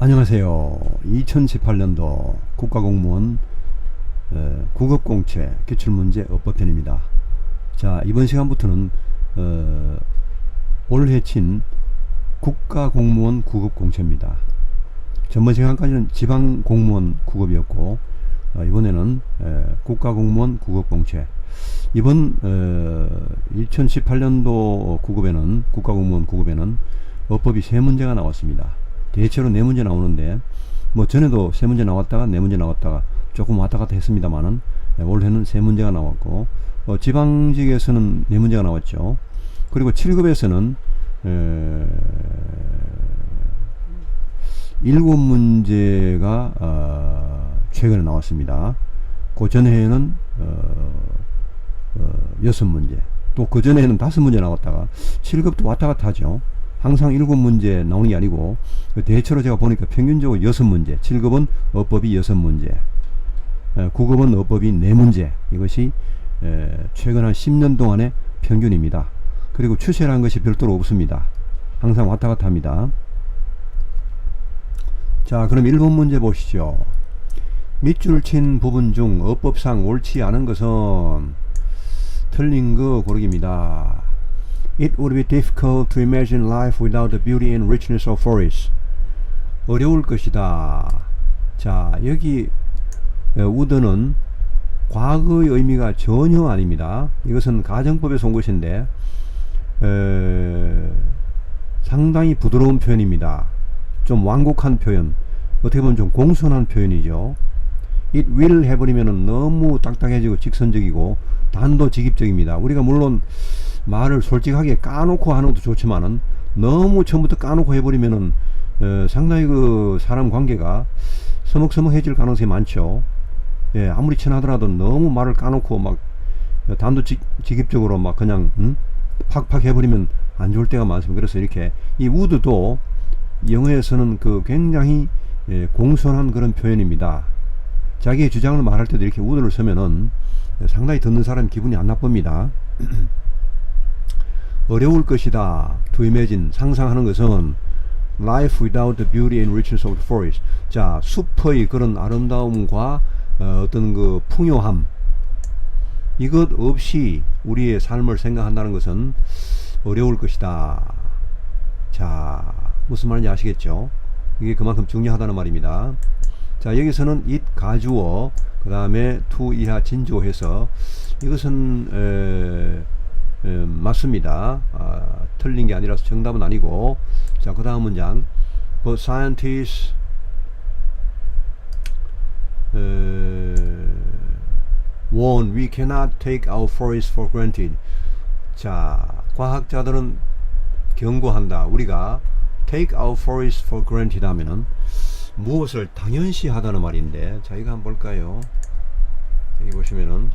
안녕하세요. 2018년도 국가공무원 국업공채 기출문제 어법편입니다. 자, 이번 시간부터는 올해 친 국가공무원 국업공채입니다. 전번 시간까지는 지방공무원 국업이었고 이번에는 국가공무원 국업공채. 이번 2018년도 국업에는 국가공무원 국업에는 어법이 3문제가 나왔습니다. 대체로 4문제 나오는데 뭐 전에도 3문제 나왔다가 4문제 나왔다가 조금 왔다 갔다 했습니다만은 올해는 3문제가 나왔고 지방직에서는 4문제가 나왔죠. 그리고 7급에서는 7문제가 최근에 나왔습니다. 그 전해에는 6문제, 또 그 전에는 5문제 나왔다가 7급도 왔다 갔다 하죠. 항상 7문제 나오는 게 아니고 대체로 제가 보니까 평균적으로 6문제, 7급은 어법이 6문제, 9급은 어법이 4문제. 이것이 최근 한 10년 동안의 평균입니다. 그리고 추세라는 것이 별도로 없습니다. 항상 왔다 갔다 합니다. 자, 그럼 1번 문제 보시죠. 밑줄 친 부분 중 어법상 옳지 않은 것은 틀린 거 고르기입니다. It would be difficult to imagine life without the beauty and richness of forests. 어려울 것이다. 자, 여기 would는 과거의 의미가 전혀 아닙니다. 이것은 가정법에서 온 것인데 상당히 부드러운 표현입니다. 좀 완곡한 표현, 어떻게 보면 좀 공손한 표현이죠. It will 해버리면 너무 딱딱해지고 직선적이고 단도직입적입니다. 우리가 물론 말을 솔직하게 까놓고 하는 것도 좋지만은 너무 처음부터 까놓고 해버리면은 상당히 그 사람 관계가 서먹서먹해질 가능성이 많죠. 예, 아무리 친하더라도 너무 말을 까놓고 막 단도직입적으로 막 그냥 팍팍 해버리면 안 좋을 때가 많습니다. 그래서 이렇게 이 would도 영어에서는 그 굉장히 공손한 그런 표현입니다. 자기의 주장을 말할 때도 이렇게 would를 쓰면은 상당히 듣는 사람 기분이 안 나쁩니다. 어려울 것이다. To imagine, 상상하는 것은 life without the beauty and richness of the forest. 자, 숲의 그런 아름다움과 어떤 그 풍요함, 이것 없이 우리의 삶을 생각한다는 것은 어려울 것이다. 자, 무슨 말인지 아시겠죠? 이게 그만큼 중요하다는 말입니다. 자, 여기서는 it 가주어 그 다음에 to 이하 진조해서 이것은 맞습니다. 틀린 게 아니라서 정답은 아니고. 자, 그 다음 문장. But scientists warn we cannot take our forests for granted. 자, 과학자들은 경고한다. 우리가 take our forests for granted 하면은 무엇을 당연시 하다는 말인데, 자, 이거 한번 볼까요? 여기 보시면은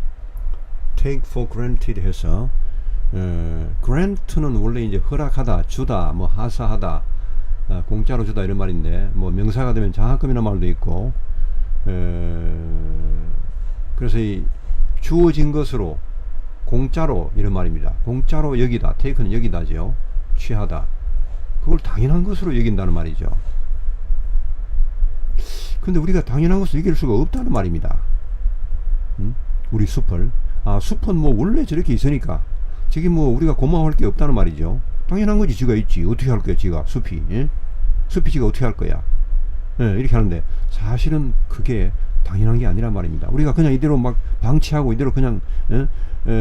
take for granted 해서 grant는 원래 이제 허락하다, 주다, 뭐 하사하다, 공짜로 주다 이런 말인데, 뭐 명사가 되면 장학금이라는 말도 있고, 그래서 이 주어진 것으로 공짜로 이런 말입니다. 공짜로 여기다, take는 여기다죠. 취하다. 그걸 당연한 것으로 여긴다는 말이죠. 근데 우리가 당연한 것을 여길 수가 없다는 말입니다. 우리 숲을. 숲은 뭐 원래 저렇게 있으니까 저기 뭐 우리가 고마워할 게 없다는 말이죠. 당연한 거지. 지가 있지. 어떻게 할 거야, 지가. 숲이. 예? 숲이 지가 어떻게 할 거야. 예, 이렇게 하는데 사실은 그게 당연한 게 아니란 말입니다. 우리가 그냥 이대로 막 방치하고 이대로 그냥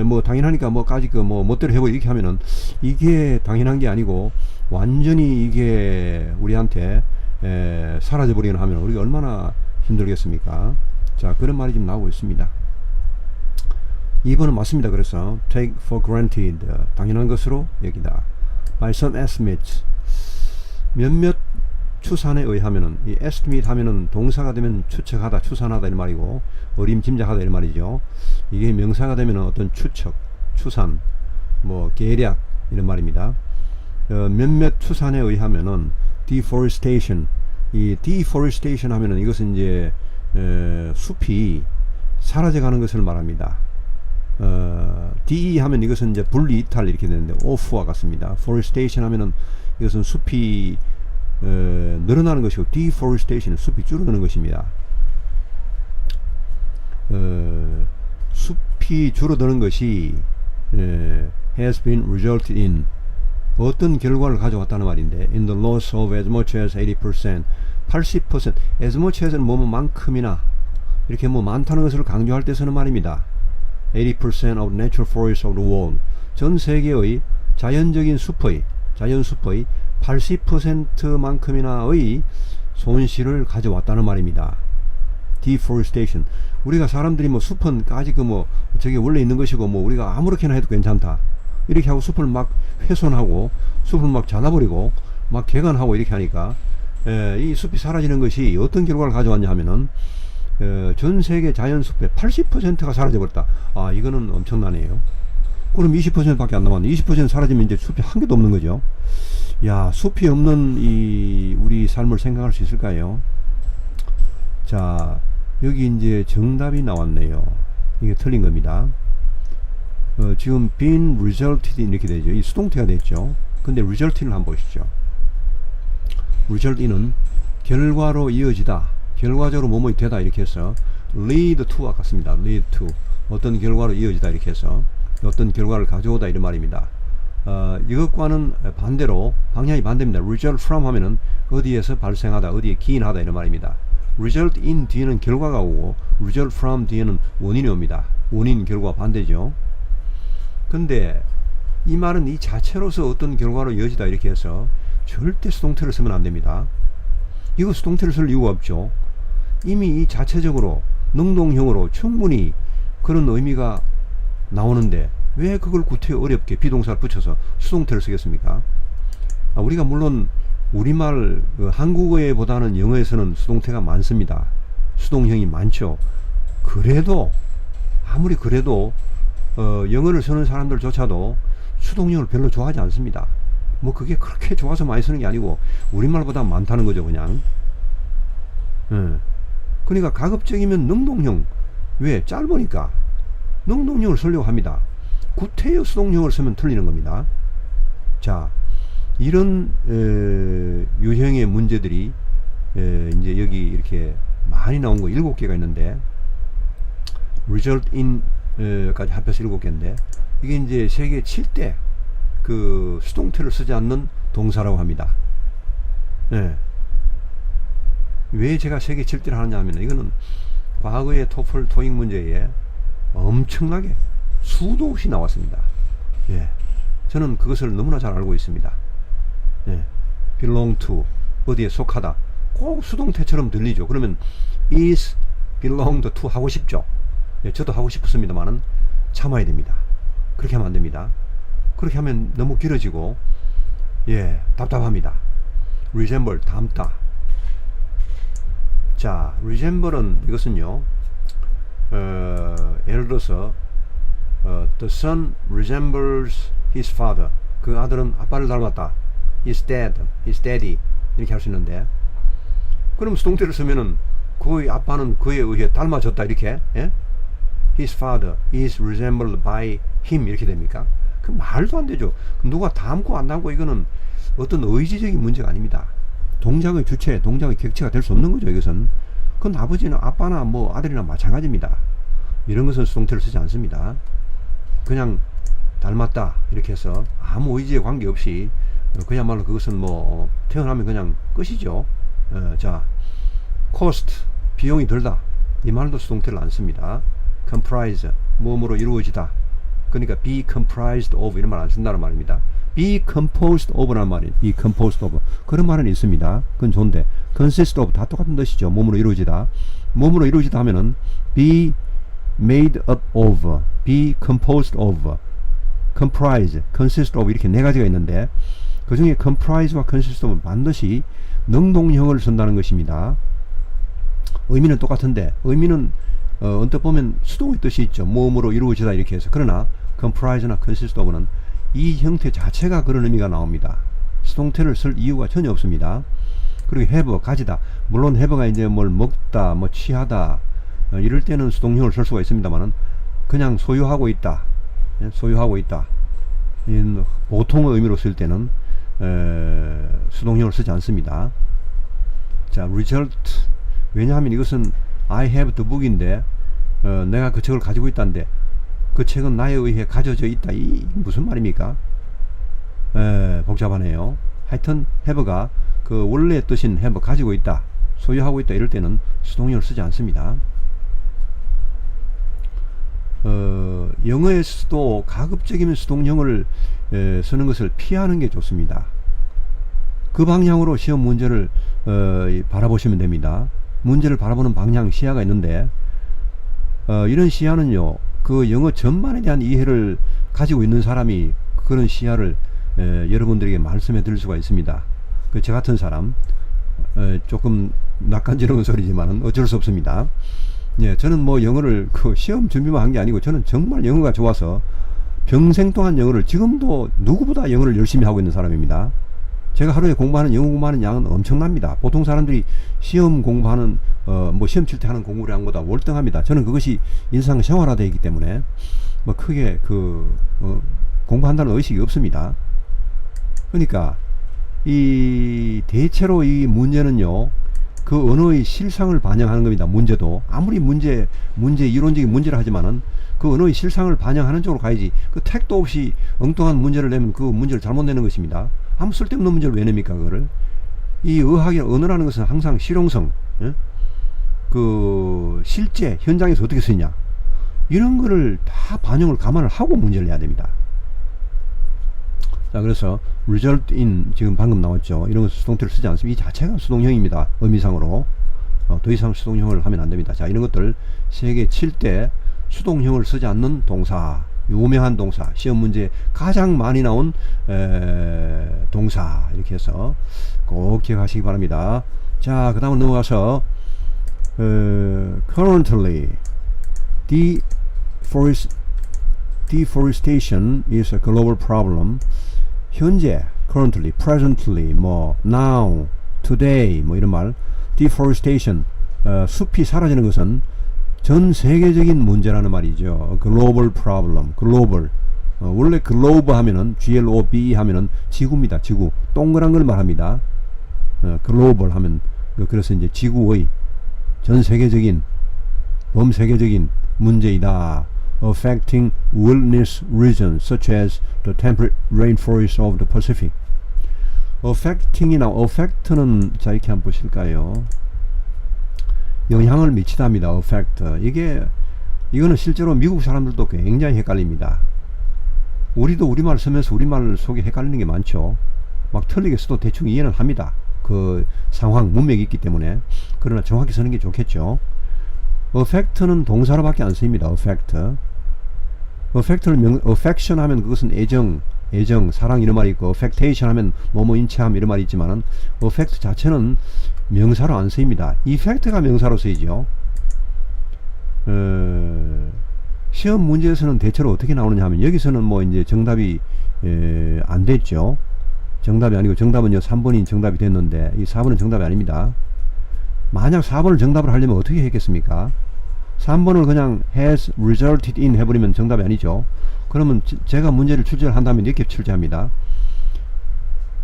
뭐 당연하니까 뭐까지 그 뭐 멋대로 해보 이렇게 하면은 이게 당연한 게 아니고 완전히 이게 우리한테 사라져 버리거나 하면 우리가 얼마나 힘들겠습니까? 자, 그런 말이 지금 나오고 있습니다. 2번은 맞습니다. 그래서 take for granted, 당연한 것으로 여기다. By some estimates, 몇몇 추산에 의하면은, 이 estimate 하면은 동사가 되면 추측하다, 추산하다 이런 말이고, 어림짐작하다 이런 말이죠. 이게 명사가 되면은 어떤 추측, 추산, 뭐 계략 이런 말입니다. 몇몇 추산에 의하면은 deforestation, 이 deforestation 하면은 이것은 이제 숲이 사라져가는 것을 말합니다. DE 하면 이것은 이제 분리 이탈 이렇게 되는데 off와 같습니다. forestation 하면은 이것은 숲이 늘어나는 것이고 deforestation은 숲이 줄어드는 것입니다. 숲이 줄어드는 것이 has been resulted in 어떤 결과를 가져왔다는 말인데 in the loss of as much as 80% 80% as much as는 뭐만큼이나 이렇게 뭐 많다는 것을 강조할 때 쓰는 말입니다. 80% of natural forests of the world 전 세계의 자연적인 숲의 자연숲의 80%만큼이나의 손실을 가져왔다는 말입니다. deforestation 우리가 사람들이 뭐 숲은 아직 뭐 저게 원래 있는 것이고 뭐 우리가 아무렇게나 해도 괜찮다 이렇게 하고 숲을 막 훼손하고 숲을 막 잘라버리고 막 개간하고 이렇게 하니까 이 숲이 사라지는 것이 어떤 결과를 가져왔냐 하면은 전 세계 자연숲의 80%가 사라져버렸다. 아 이거는 엄청나네요. 그럼 20% 밖에 안 남았네. 20% 사라지면 이제 숲이 한 개도 없는 거죠. 야 숲이 없는 이 우리 삶을 생각할 수 있을까요? 자 여기 이제 정답이 나왔네요. 이게 틀린 겁니다. 지금 been resulted 이렇게 되죠. 이 수동태가 됐죠. 근데 resulted를 한번 보시죠. result in은 결과로 이어지다, 결과적으로 뭐뭐 되다 이렇게 해서 lead to와 같습니다. lead to 어떤 결과로 이어지다 이렇게 해서 어떤 결과를 가져오다 이런 말입니다. 이것과는 반대로 방향이 반대입니다. result from 하면은 어디에서 발생하다, 어디에 기인하다 이런 말입니다. result in 뒤에는 결과가 오고 result from 뒤에는 원인이 옵니다. 원인, 결과 반대죠. 근데 이 말은 이 자체로서 어떤 결과로 이어지다 이렇게 해서 절대 수동태를 쓰면 안 됩니다. 이거 수동태를 쓸 이유가 없죠. 이미 이 자체적으로 능동형으로 충분히 그런 의미가 나오는데 왜 그걸 구태여 어렵게 비동사를 붙여서 수동태를 쓰겠습니까? 우리가 물론 우리말 한국어보다는 영어에서는 수동태가 많습니다. 수동형이 많죠. 그래도 아무리 그래도 영어를 쓰는 사람들조차도 수동형을 별로 좋아하지 않습니다. 뭐 그게 그렇게 좋아서 많이 쓰는 게 아니고 우리말보다 많다는 거죠 그냥. 그러니까 가급적이면 능동형, 왜? 짧으니까 능동형을 쓰려고 합니다. 구태여 수동형을 쓰면 틀리는 겁니다. 자 이런 유형의 문제들이 이제 여기 이렇게 많이 나온 거 7개가 있는데 result in 까지 합해서 7개인데 이게 이제 세계 7대 그 수동태를 쓰지 않는 동사라고 합니다. 왜 제가 세계 7대를 하느냐 하면 이거는 과거의 토플 토익 문제에 엄청나게 수도 없이 나왔습니다. 저는 그것을 너무나 잘 알고 있습니다. belong to 어디에 속하다 꼭 수동태처럼 들리죠. 그러면 is belonged to 하고 싶죠. 저도 하고 싶었습니다만은 참아야 됩니다. 그렇게 하면 안 됩니다. 그렇게 하면 너무 길어지고 답답합니다. resemble 닮다. 자 resemble은 이것은요 예를 들어서 the son resembles his father 그 아들은 아빠를 닮았다. his dad, his daddy 이렇게 할 수 있는데 그럼 수동태를 쓰면은 그의 아빠는 그에 의해 닮아졌다 이렇게 his father is resembled by him 이렇게 됩니까? 그 말도 안 되죠. 누가 닮고 안 닮고 이거는 어떤 의지적인 문제가 아닙니다. 동작의 주체, 동작의 객체가 될 수 없는 거죠. 이것은 그건 아버지나 아빠나 뭐 아들이나 마찬가지입니다. 이런 것은 수동태를 쓰지 않습니다. 그냥 닮았다 이렇게 해서 아무 의지에 관계없이 그야말로 그것은 뭐 태어나면 그냥 끝이죠. 자 cost 비용이 들다 이 말도 수동태를 안 씁니다. comprise 뭐뭐로 이루어지다 그러니까 be comprised of 이런 말 안 쓴다는 말입니다. be composed of라는 말이 be composed of 그런 말은 있습니다. 그건 좋은데 consist of 다 똑같은 뜻이죠. 몸으로 이루어지다 몸으로 이루어지다 하면은 be made up of be composed of comprise consist of 이렇게 네 가지가 있는데 그 중에 comprise와 consist of은 반드시 능동형을 쓴다는 것입니다. 의미는 똑같은데 의미는 언뜻 보면 수동의 뜻이 있죠. 몸으로 이루어지다 이렇게 해서 그러나 comprise나 consist of는 이 형태 자체가 그런 의미가 나옵니다. 수동태를 쓸 이유가 전혀 없습니다. 그리고 have 가지다 물론 have가 이제 뭘 먹다 뭐 취하다 이럴 때는 수동형을 쓸 수가 있습니다만은 그냥 소유하고 있다 소유하고 있다 보통의 의미로 쓸 때는 수동형을 쓰지 않습니다. 자, result. 왜냐하면 이것은 I have the book인데, 내가 그 책을 가지고 있다는데, 그 책은 나에 의해 가져져 있다. 이 무슨 말입니까? 복잡하네요. 하여튼 have가 그 원래 뜻인 have, 가지고 있다, 소유하고 있다, 이럴 때는 수동형을 쓰지 않습니다. 영어에서도 가급적이면 수동형을 쓰는 것을 피하는 게 좋습니다. 그 방향으로 시험 문제를 바라보시면 됩니다. 문제를 바라보는 방향, 시야가 있는데, 이런 시야는요, 그 영어 전반에 대한 이해를 가지고 있는 사람이 그런 시야를 여러분들에게 말씀해 드릴 수가 있습니다. 그 저 같은 사람, 조금 낯간지러운 소리지만 어쩔 수 없습니다. 예, 저는 뭐 영어를 그 시험 준비만 한 게 아니고, 저는 정말 영어가 좋아서 평생 동안 영어를, 지금도 누구보다 영어를 열심히 하고 있는 사람입니다. 제가 하루에 공부하는, 영어 공부하는 양은 엄청납니다. 보통 사람들이 시험 공부하는, 뭐 시험 칠 때 하는 공부량보다 월등합니다. 저는 그것이 일상생활화되어 있기 때문에 뭐 크게 공부한다는 의식이 없습니다. 그러니까 이 대체로 이 문제는요, 그 언어의 실상을 반영하는 겁니다. 문제도 아무리 문제 이론적인 문제를 하지만은 그 언어의 실상을 반영하는 쪽으로 가야지, 그 택도 없이 엉뚱한 문제를 내면 그 문제를 잘못 내는 것입니다. 아무 쓸데없는 문제를 왜 냅니까? 그거를. 이 의학이나 언어라는 것은 항상 실용성, 그 실제 현장에서 어떻게 쓰냐, 이런 거를 다 반영을 감안을 하고 문제를 내야 됩니다. 자, 그래서 result in, 지금 방금 나왔죠. 이런 것은 수동태를 쓰지 않습니다. 이 자체가 수동형입니다. 의미상으로. 더 이상 수동형을 하면 안 됩니다. 자, 이런 것들 세 개 칠 때 수동형을 쓰지 않는 동사, 유명한 동사, 시험 문제에 가장 많이 나온 동사, 이렇게 해서 꼭 기억하시기 바랍니다. 자, 그 다음으로 넘어가서 currently deforestation is a global problem. 현재, currently, presently, 뭐 now, today, 뭐 이런 말. deforestation, 숲이 사라지는 것은 전 세계적인 문제라는 말이죠. global problem, global. 원래 globe 하면은 globe 하면은 지구입니다. 지구, 동그란 걸 말합니다. global 하면 그래서 이제 지구의 전 세계적인, 범세계적인 문제이다. affecting wilderness regions such as the temperate rainforests of the Pacific. affecting이나 affect는, 자, 이렇게 한번 보실까요? 영향을 미치답니다. affect. 이거는 실제로 미국 사람들도 굉장히 헷갈립니다. 우리도 우리말 쓰면서 우리말 속에 헷갈리는 게 많죠. 막 틀리게 써도 대충 이해는 합니다. 그 상황, 문맥이 있기 때문에. 그러나 정확히 쓰는 게 좋겠죠. affect는 동사로밖에 안 쓰입니다. affect는 affection 하면 그것은 애정, 사랑, 이런 말이 있고, affectation 하면 뭐뭐 인체함, 이런 말이 있지만은 affect 자체는 명사로 안 쓰입니다. effect가 명사로 쓰이죠. 시험 문제에서는 대체로 어떻게 나오느냐 하면, 여기서는 뭐 이제 정답이 안 됐죠. 정답이 아니고, 정답은요 3번이 정답이 됐는데 이 4번은 정답이 아닙니다. 만약 4번을 정답을 하려면 어떻게 했겠습니까? 3번을 그냥 has resulted in 해버리면 정답이 아니죠. 그러면 제가 문제를 출제를 한다면 이렇게 출제합니다.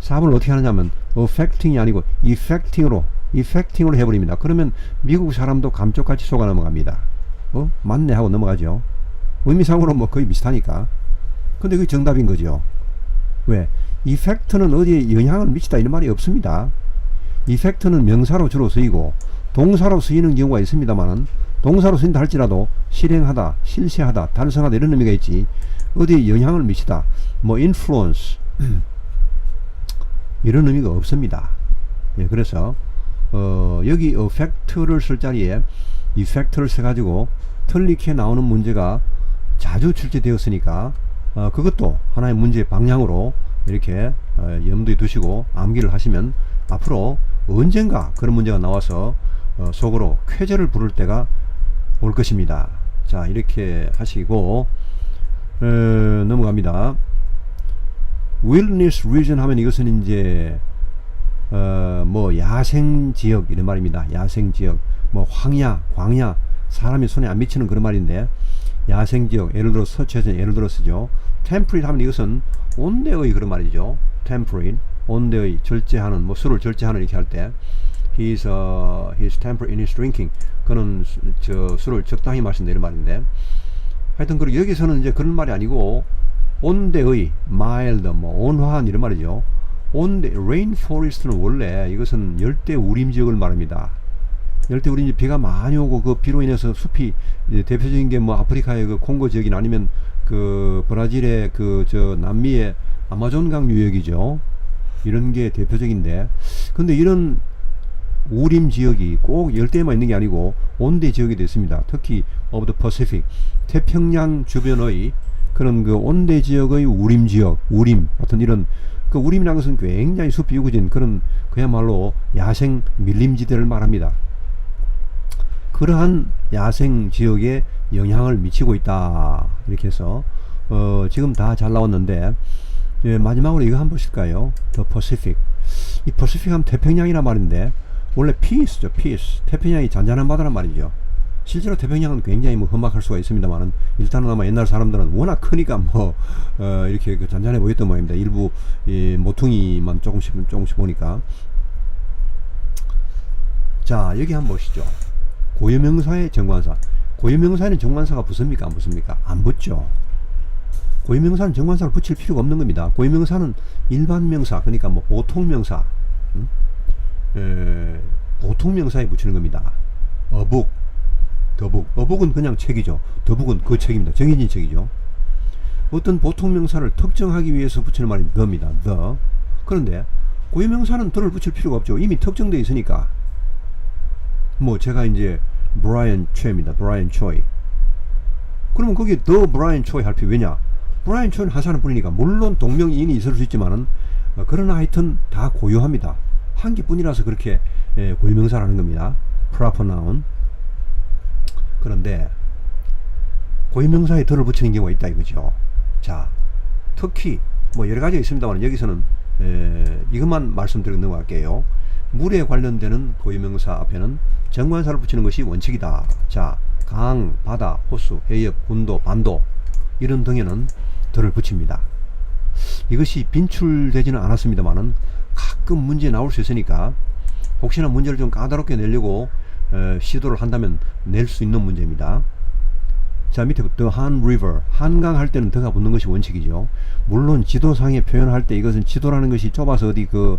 4번을 어떻게 하느냐면 affecting이 아니고 effecting으로 해버립니다. 그러면 미국 사람도 감쪽같이 속아 넘어갑니다. 맞네 하고 넘어가죠. 의미상으로 뭐 거의 비슷하니까. 근데 그게 정답인 거죠. 왜? effect는 어디에 영향을 미치다, 이런 말이 없습니다. effect는 명사로 주로 쓰이고 동사로 쓰이는 경우가 있습니다만은, 동사로 쓰인다 할지라도 실행하다, 실시하다, 달성하다, 이런 의미가 있지, 어디에 영향을 미치다, 뭐 influence 이런 의미가 없습니다. 예, 그래서 여기 affect를 쓸 자리에 effect를 써가지고 틀리게 나오는 문제가 자주 출제되었으니까 그것도 하나의 문제 방향으로 이렇게 염두에 두시고 암기를 하시면 앞으로 언젠가 그런 문제가 나와서 속으로 쾌재를 부를 때가 올 것입니다. 자, 이렇게 하시고 넘어갑니다. wilderness region 하면 이것은 이제 뭐 야생지역 이런 말입니다. 야생지역, 뭐 황야, 광야, 사람이 손에 안 미치는 그런 말인데, 야생지역, 예를 들어 서치에서 예를 들어 쓰죠. temperate 하면 이것은 온대의 그런 말이죠. temperate, 온대의 절제하는, 뭐 술을 절제하는, 이렇게 할 때 his temper in his drinking. 그는 저 술을 적당히 마신다 이런 말인데, 하여튼 그리고 여기서는 이제 그런 말이 아니고 온대의 mild 뭐 온화한 이런 말이죠. 온대 rainforest는 원래 이것은 열대 우림 지역을 말합니다. 열대 우림 지역 비가 많이 오고 그 비로 인해서 숲이 대표적인 게 뭐 아프리카의 그 콩고 지역이나 아니면 그 브라질의 그 저 남미의 아마존강 유역이죠. 이런 게 대표적인데, 근데 이런 우림 지역이 꼭 열대에만 있는 게 아니고 온대 지역이 됐습니다. 특히 of the Pacific 태평양 주변의 그런 그 온대 지역의 우림 지역, 우림 어떤 이런 그 우림이라는 것은 굉장히 숲이 우거진 그런 그야말로 야생 밀림지대를 말합니다. 그러한 야생 지역에 영향을 미치고 있다. 이렇게 해서 지금 다 잘 나왔는데, 예, 마지막으로 이거 한번 보실까요? The Pacific. 이 Pacific 하면 태평양이란 말인데 원래 peace죠. peace. 태평양이 잔잔한 바다란 말이죠. 실제로 태평양은 굉장히 뭐 험악할 수가 있습니다만은, 일단은 아마 옛날 사람들은 워낙 크니까 뭐 이렇게 그 잔잔해 보였던 모양입니다. 일부 모퉁이만 조금씩 보니까. 자, 여기 한번 보시죠. 고유명사의 정관사. 고유명사에는 정관사가 붙습니까? 안 붙습니까? 안 붙죠. 고유명사는 정관사를 붙일 필요가 없는 겁니다. 고유명사는 일반 명사, 그러니까 뭐 보통 명사, 보통 명사에 붙이는 겁니다. 어북, 더북. 어북은 그냥 책이죠. 더북은 그 책입니다. 정해진 책이죠. 어떤 보통 명사를 특정하기 위해서 붙이는 말이 the입니다. the. 그런데 고유명사는 the를 붙일 필요가 없죠. 이미 특정되어 있으니까. 뭐 제가 이제 브라이언 최입니다. 브라이언 초이. 그러면 거기에 the 브라이언 초이 할 필요 왜냐? 브라이언 초이는 한 사람뿐이니까. 물론 동명이인이 있을 수 있지만은 그러나 하여튼 다 고유합니다. 한 개뿐이라서 그렇게 고유명사라는 겁니다. proper noun. 그런데 고유명사에 the를 붙이는 경우가 있다 이거죠. 자, 특히 뭐 여러 가지가 있습니다만 여기서는 이것만 말씀드리고 넘어갈게요. 물에 관련되는 고유명사 앞에는 정관사를 붙이는 것이 원칙이다. 자, 강, 바다, 호수, 해협, 군도, 반도 이런 등에는 the를 붙입니다. 이것이 빈출되지는 않았습니다만은 가끔 문제 나올 수 있으니까 혹시나 문제를 좀 까다롭게 내려고 시도를 한다면 낼 수 있는 문제입니다. 자, 밑에 the Han River, 한강 할 때는 the가 붙는 것이 원칙이죠. 물론 지도상에 표현할 때 이것은 지도라는 것이 좁아서 어디 그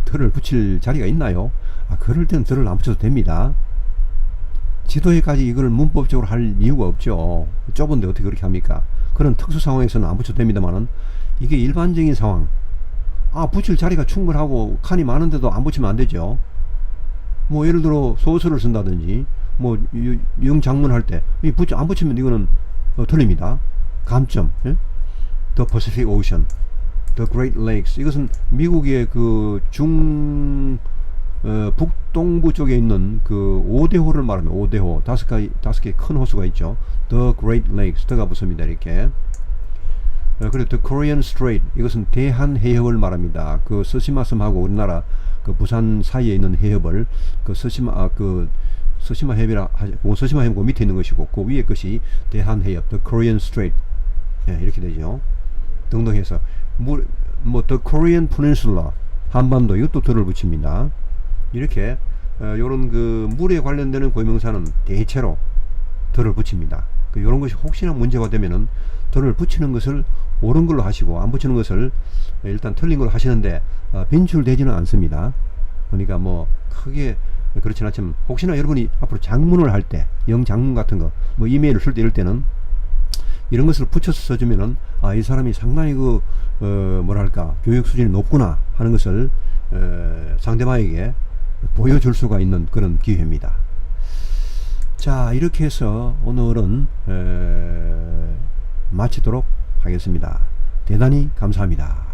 the를 붙일 자리가 있나요? 그럴 때는 the를 안 붙여도 됩니다. 지도에까지 이걸 문법적으로 할 이유가 없죠. 좁은데 어떻게 그렇게 합니까? 그런 특수 상황에서는 안 붙여도 됩니다만은 이게 일반적인 상황, 붙일 자리가 충분하고 칸이 많은데도 안 붙이면 안 되죠. 뭐 예를 들어 소설을 쓴다든지 뭐 영장문 할 때 안 붙이면 이거는 틀립니다. 감점. 예? The Pacific Ocean, The Great Lakes. 이것은 미국의 그 북동부 쪽에 있는 그 5대호를 말하면 5대호, 다섯 개 큰 호수가 있죠. The Great Lakes, the가 붙습니다. 이렇게. 그리고 The Korean Strait, 이것은 대한해협을 말합니다. 그 서시마섬하고 우리나라 그 부산 사이에 있는 해협을 서시마 해협이라 하죠. 서시마 해협 그 밑에 있는 것이고 그 위에 것이 대한해협, The Korean Strait. 예, 이렇게 되죠. 등등 해서 The Korean Peninsula, 한반도, 이것도 the를 붙입니다. 이렇게 요런 그 물에 관련되는 고유명사는 대체로 the를 붙입니다. 요런 것이 혹시나 문제가 되면은 the를 붙이는 것을 옳은 걸로 하시고 안 붙이는 것을 일단 틀린 걸로 하시는데 빈출되지는 않습니다. 그러니까 뭐 크게 그렇진 않지만 혹시나 여러분이 앞으로 장문을 할 때, 영장문 같은 거, 뭐 이메일을 쓸 때 이럴 때는 이런 것을 붙여서 써주면은 이 사람이 상당히 그 뭐랄까 교육 수준이 높구나 하는 것을 상대방에게 보여줄 수가 있는 그런 기회입니다. 자, 이렇게 해서 오늘은 마치도록 하겠습니다. 대단히 감사합니다.